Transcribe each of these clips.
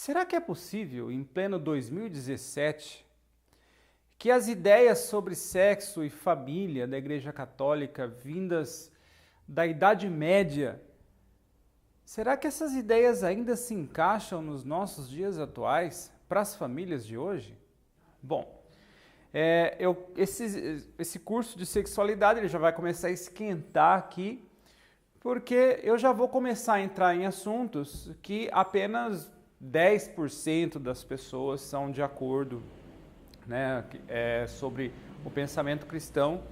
Será que é possível, em pleno 2017, que as ideias sobre sexo e família da Igreja Católica vindas da Idade Média, será que essas ideias ainda se encaixam nos nossos dias atuais, para as famílias de hoje? Bom, esse curso de sexualidade ele já vai começar a esquentar aqui, porque eu já vou começar a entrar em assuntos que apenas 10% das pessoas são de acordo, né, sobre o pensamento cristão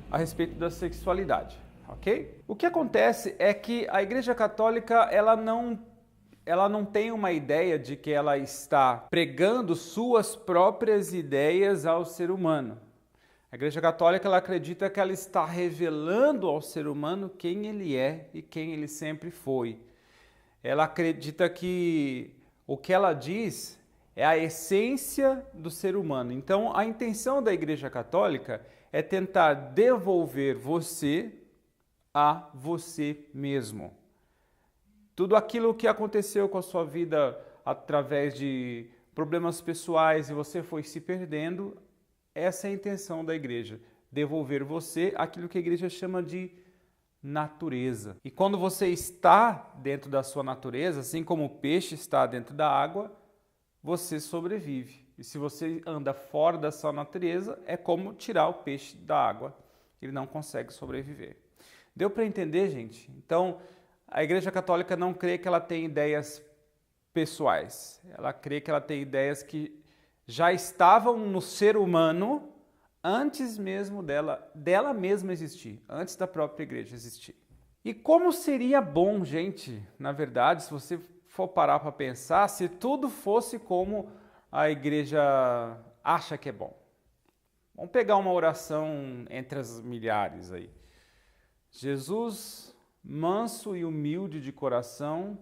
a respeito da sexualidade, ok? O que acontece é que a Igreja Católica ela não tem uma ideia de que ela está pregando suas próprias ideias ao ser humano. A Igreja Católica ela acredita que ela está revelando ao ser humano quem ele é e quem ele sempre foi. Ela acredita que o que ela diz é a essência do ser humano. Então, a intenção da Igreja Católica é tentar devolver você a você mesmo. Tudo aquilo que aconteceu com a sua vida através de problemas pessoais e você foi se perdendo, essa é a intenção da igreja, devolver você aquilo que a igreja chama de natureza. E quando você está dentro da sua natureza, assim como o peixe está dentro da água, você sobrevive. E se você anda fora da sua natureza, é como tirar o peixe da água. Ele não consegue sobreviver. Deu para entender, gente? Então, a Igreja Católica não crê que ela tem ideias pessoais. Ela crê que ela tem ideias que já estavam no ser humano antes mesmo dela mesma existir, antes da própria igreja existir. E como seria bom, gente, na verdade, se você for parar para pensar, se tudo fosse como a igreja acha que é bom. Vamos pegar uma oração entre as milhares aí. Jesus, manso e humilde de coração,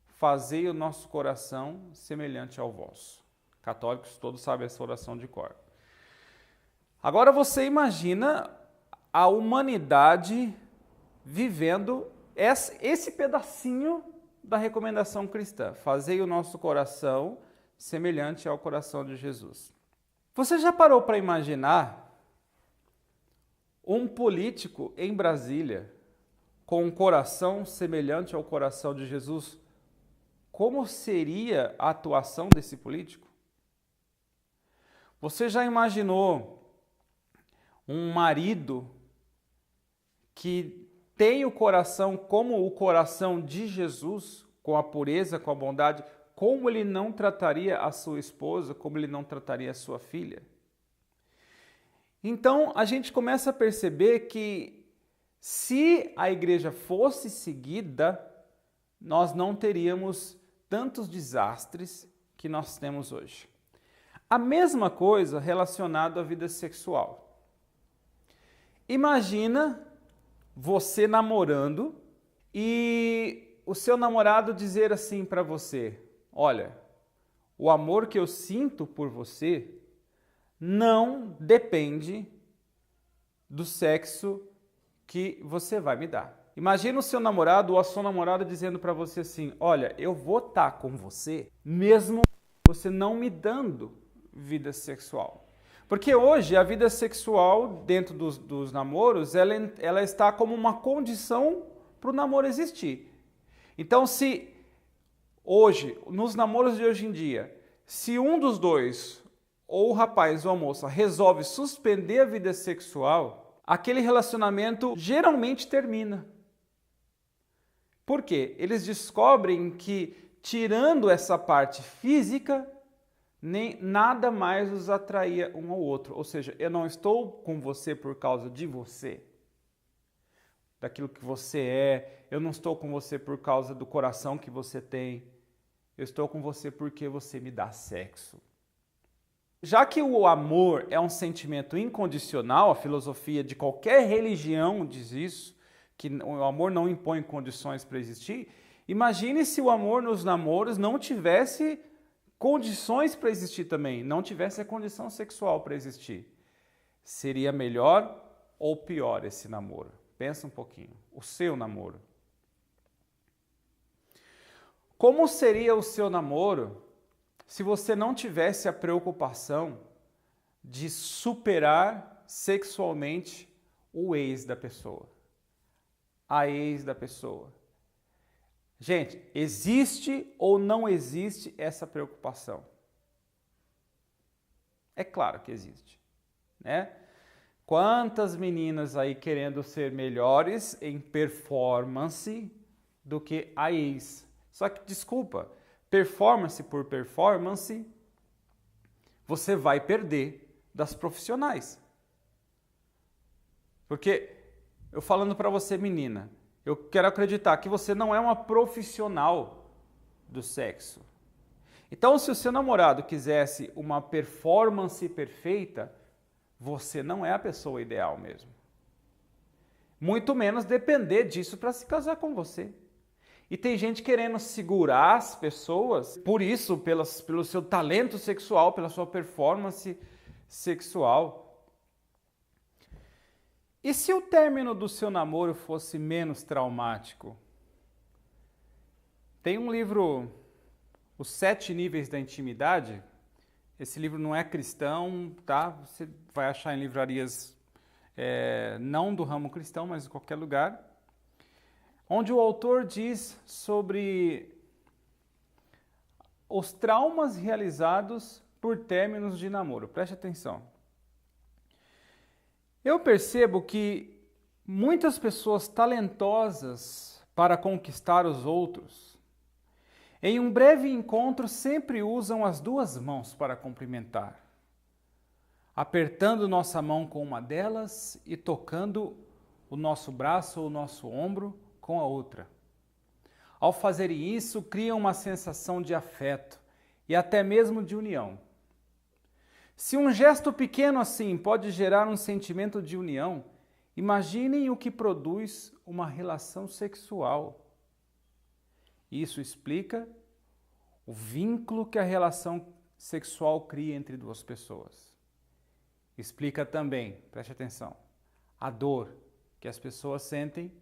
fazei o nosso coração semelhante ao vosso. Católicos todos sabem essa oração de cor. Agora você imagina a humanidade vivendo esse pedacinho da recomendação cristã. Fazei o nosso coração semelhante ao coração de Jesus. Você já parou para imaginar um político em Brasília com um coração semelhante ao coração de Jesus? Como seria a atuação desse político? Você já imaginou um marido que tem o coração como o coração de Jesus, com a pureza, com a bondade, como ele não trataria a sua esposa, como ele não trataria a sua filha? Então, a gente começa a perceber que se a igreja fosse seguida, nós não teríamos tantos desastres que nós temos hoje. A mesma coisa relacionada à vida sexual. Imagina você namorando e o seu namorado dizer assim para você: olha, o amor que eu sinto por você não depende do sexo que você vai me dar. Imagina o seu namorado ou a sua namorada dizendo para você assim: olha, eu vou estar com você mesmo você não me dando vida sexual. Porque hoje a vida sexual dentro dos namoros, ela está como uma condição para o namoro existir. Então, se hoje, nos namoros de hoje em dia, se um dos dois, ou o rapaz ou a moça, resolve suspender a vida sexual, aquele relacionamento geralmente termina. Por quê? Eles descobrem que, tirando essa parte física, nem nada mais os atraía um ao outro. Ou seja, eu não estou com você por causa de você, daquilo que você é. Eu não estou com você por causa do coração que você tem. Eu estou com você porque você me dá sexo. Já que o amor é um sentimento incondicional, a filosofia de qualquer religião diz isso, que o amor não impõe condições para existir, imagine se o amor nos namoros não tivesse condições para existir também, não tivesse a condição sexual para existir. Seria melhor ou pior esse namoro? Pensa um pouquinho. O seu namoro. Como seria o seu namoro se você não tivesse a preocupação de superar sexualmente o ex da pessoa, a ex da pessoa. Gente, existe ou não existe essa preocupação? É claro que existe, né? Quantas meninas aí querendo ser melhores em performance do que a ex? Só que, desculpa, performance por performance, você vai perder das profissionais. Porque, eu falando para você, menina, eu quero acreditar que você não é uma profissional do sexo. Então, se o seu namorado quisesse uma performance perfeita, você não é a pessoa ideal mesmo. Muito menos depender disso para se casar com você. E tem gente querendo segurar as pessoas, por isso, pelo seu talento sexual, pela sua performance sexual. E se o término do seu namoro fosse menos traumático? Tem um livro, Os 7 Níveis da Intimidade. Esse livro não é cristão, tá? Você vai achar em livrarias não do ramo cristão, mas em qualquer lugar. Onde o autor diz sobre os traumas realizados por términos de namoro. Preste atenção. Eu percebo que muitas pessoas talentosas para conquistar os outros, em um breve encontro sempre usam as 2 mãos para cumprimentar, apertando nossa mão com uma delas e tocando o nosso braço ou o nosso ombro com a outra. Ao fazerem isso, criam uma sensação de afeto e até mesmo de união. Se um gesto pequeno assim pode gerar um sentimento de união, imaginem o que produz uma relação sexual. Isso explica o vínculo que a relação sexual cria entre 2 pessoas. Explica também, preste atenção, a dor que as pessoas sentem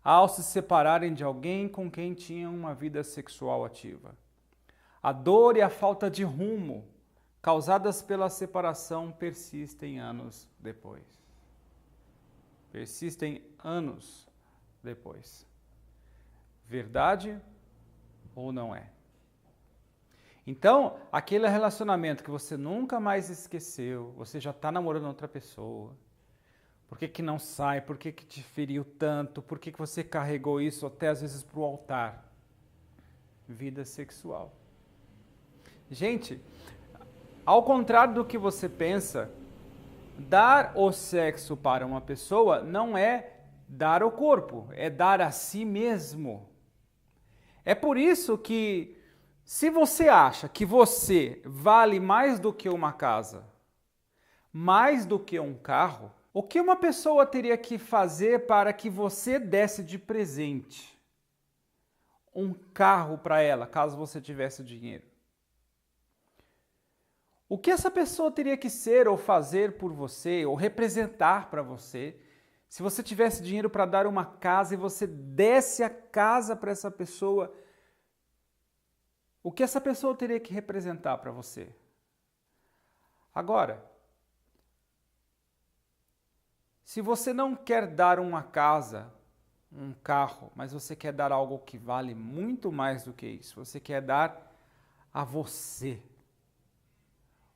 ao se separarem de alguém com quem tinham uma vida sexual ativa. A dor e a falta de rumo causadas pela separação persistem anos depois. Persistem anos depois. Verdade ou não é? Então, aquele relacionamento que você nunca mais esqueceu, você já está namorando outra pessoa, por que não sai? Por que te feriu tanto? Por que você carregou isso até às vezes para o altar? Vida sexual. Gente, ao contrário do que você pensa, dar o sexo para uma pessoa não é dar o corpo, é dar a si mesmo. É por isso que, se você acha que você vale mais do que uma casa, mais do que um carro, o que uma pessoa teria que fazer para que você desse de presente um carro para ela, caso você tivesse dinheiro? O que essa pessoa teria que ser ou fazer por você, ou representar para você, se você tivesse dinheiro para dar uma casa e você desse a casa para essa pessoa? O que essa pessoa teria que representar para você? Agora, se você não quer dar uma casa, um carro, mas você quer dar algo que vale muito mais do que isso, você quer dar a você.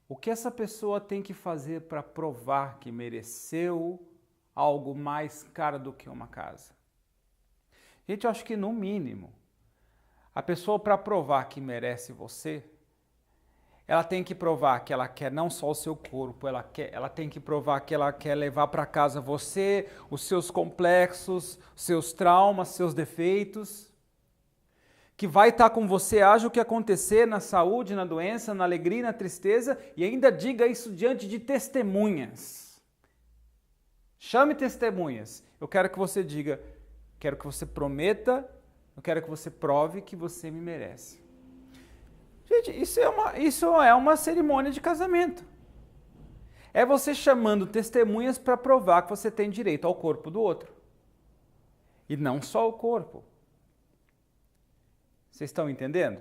O que essa pessoa tem que fazer para provar que mereceu algo mais caro do que uma casa? Gente, eu acho que no mínimo, a pessoa, para provar que merece você, ela tem que provar que ela quer não só o seu corpo, ela tem que provar que ela quer levar para casa você, os seus complexos, seus traumas, seus defeitos, que vai estar com você, haja o que acontecer, na saúde, na doença, na alegria, na tristeza, e ainda diga isso diante de testemunhas. Chame testemunhas. Eu quero que você diga, quero que você prometa, eu quero que você prove que você me merece. Gente, isso é uma cerimônia de casamento. É você chamando testemunhas para provar que você tem direito ao corpo do outro. E não só o corpo. Vocês estão entendendo?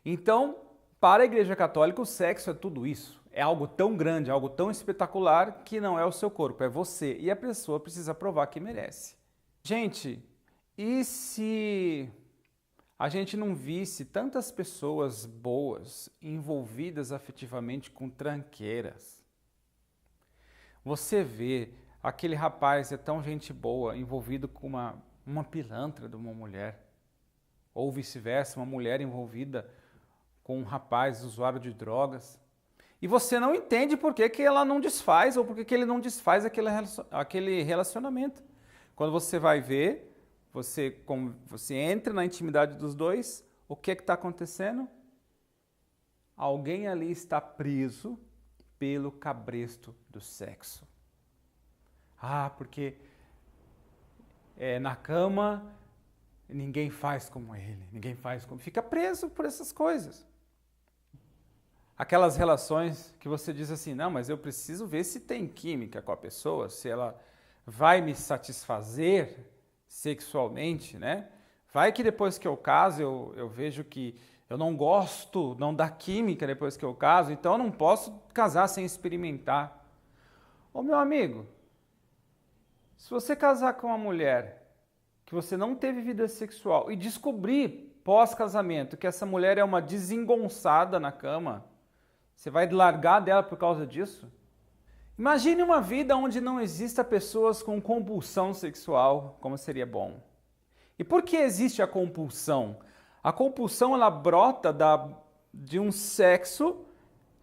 Então, para a Igreja Católica, o sexo é tudo isso. É algo tão grande, algo tão espetacular que não é o seu corpo, é você. E a pessoa precisa provar que merece. Gente, e se a gente não visse tantas pessoas boas envolvidas afetivamente com tranqueiras? Você vê aquele rapaz é tão gente boa envolvido com uma pilantra de uma mulher, ou vice-versa, uma mulher envolvida com um rapaz usuário de drogas, e você não entende por que, que ela não desfaz ou por que, que ele não desfaz aquele relacionamento. Quando você vai ver, você entra na intimidade dos dois, o que está acontecendo? Alguém ali está preso pelo cabresto do sexo. Ah, porque na cama ninguém faz como ele, ninguém faz como... Fica preso por essas coisas. Aquelas relações que você diz assim, não, mas eu preciso ver se tem química com a pessoa, se ela vai me satisfazer sexualmente, né? Vai que depois que eu caso, eu vejo que eu não gosto, não dá química depois que eu caso, então eu não posso casar sem experimentar. Ô meu amigo, se você casar com uma mulher que você não teve vida sexual e descobrir pós-casamento que essa mulher é uma desengonçada na cama, você vai largar dela por causa disso? Imagine uma vida onde não exista pessoas com compulsão sexual, como seria bom. E por que existe a compulsão? A compulsão ela brota de um sexo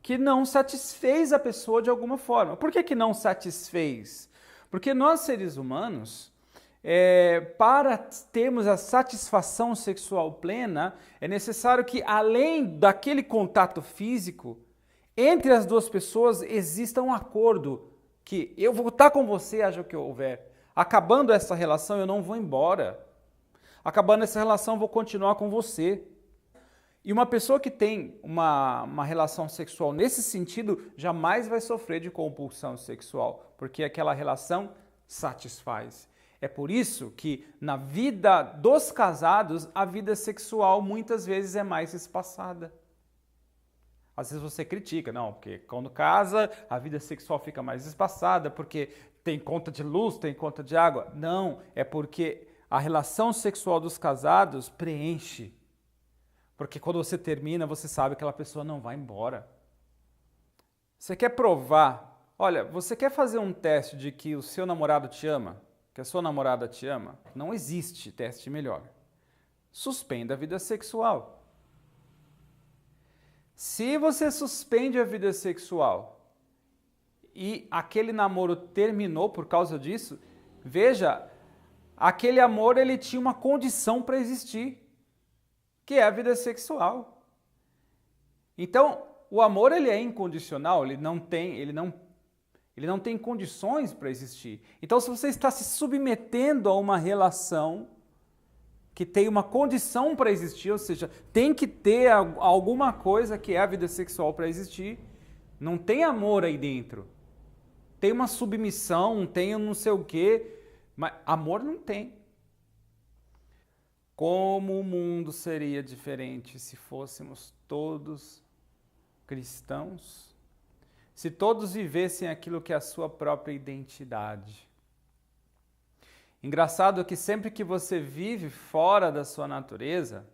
que não satisfez a pessoa de alguma forma. Por que não satisfez? Porque nós, seres humanos, para termos a satisfação sexual plena, é necessário que, além daquele contato físico, entre as duas pessoas exista um acordo que eu vou estar com você, haja o que houver. Acabando essa relação, eu não vou embora. Acabando essa relação, eu vou continuar com você. E uma pessoa que tem uma relação sexual nesse sentido, jamais vai sofrer de compulsão sexual, porque aquela relação satisfaz. É por isso que na vida dos casados, a vida sexual muitas vezes é mais espaçada. Às vezes você critica, não, porque quando casa, a vida sexual fica mais espaçada, porque tem conta de luz, tem conta de água. Não, é porque a relação sexual dos casados preenche. Porque quando você termina, você sabe que aquela pessoa não vai embora. Você quer provar, olha, você quer fazer um teste de que o seu namorado te ama, que a sua namorada te ama? Não existe teste melhor. Suspenda a vida sexual. Se você suspende a vida sexual e aquele namoro terminou por causa disso, veja, aquele amor ele tinha uma condição para existir, que é a vida sexual. Então, o amor ele é incondicional, ele não tem condições para existir. Então, se você está se submetendo a uma relação que tem uma condição para existir, ou seja, tem que ter alguma coisa que é a vida sexual para existir, não tem amor aí dentro. Tem uma submissão, tem um não sei o quê, mas amor não tem. Como o mundo seria diferente se fôssemos todos cristãos? Se todos vivessem aquilo que é a sua própria identidade. Engraçado que sempre que você vive fora da sua natureza,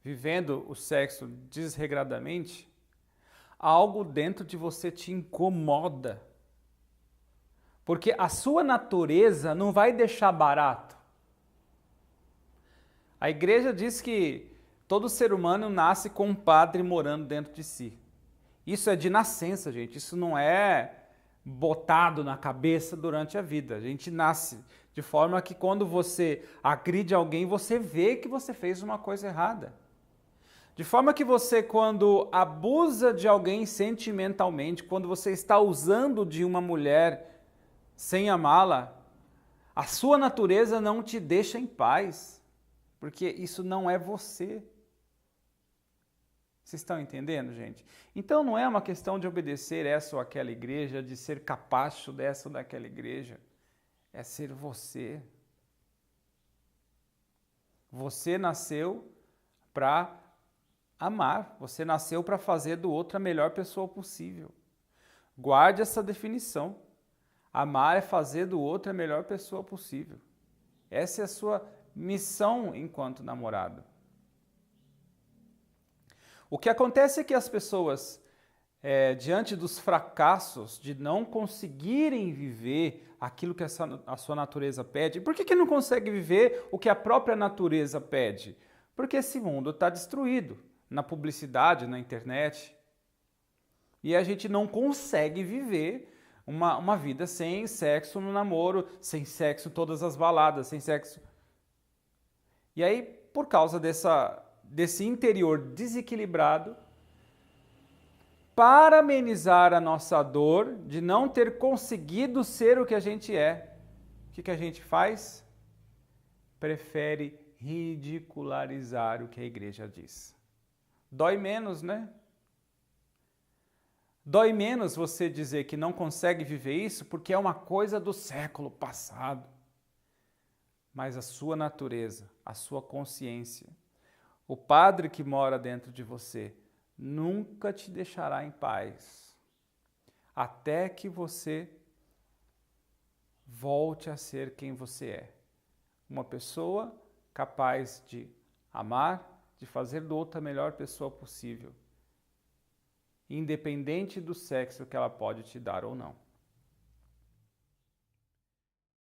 vivendo o sexo desregradamente, algo dentro de você te incomoda. Porque a sua natureza não vai deixar barato. A igreja diz que todo ser humano nasce com um padre morando dentro de si. Isso é de nascença, gente. Isso não é botado na cabeça durante a vida. A gente nasce de forma que quando você agride alguém, você vê que você fez uma coisa errada. De forma que você, quando abusa de alguém sentimentalmente, quando você está usando de uma mulher sem amá-la, a sua natureza não te deixa em paz, porque isso não é você. Vocês estão entendendo, gente? Então não é uma questão de obedecer essa ou aquela igreja, de ser capacho dessa ou daquela igreja. É ser você. Você nasceu para Amar. Você nasceu para fazer do outro a melhor pessoa possível. Guarde essa definição. Amar é fazer do outro a melhor pessoa possível. Essa é a sua missão enquanto namorado. O que acontece é que as pessoas, diante dos fracassos de não conseguirem viver aquilo que a sua natureza pede, por que não consegue viver o que a própria natureza pede? Porque esse mundo está destruído na publicidade, na internet. E a gente não consegue viver uma vida sem sexo no namoro, sem sexo em todas as baladas, sem sexo. E aí, por causa desse interior desequilibrado, para amenizar a nossa dor de não ter conseguido ser o que a gente é, o que a gente faz? Prefere ridicularizar o que a igreja diz. Dói menos, né? Dói menos você dizer que não consegue viver isso porque é uma coisa do século passado. Mas a sua natureza, a sua consciência, o Padre que mora dentro de você, nunca te deixará em paz, até que você volte a ser quem você é. Uma pessoa capaz de amar, de fazer do outro a melhor pessoa possível, independente do sexo que ela pode te dar ou não.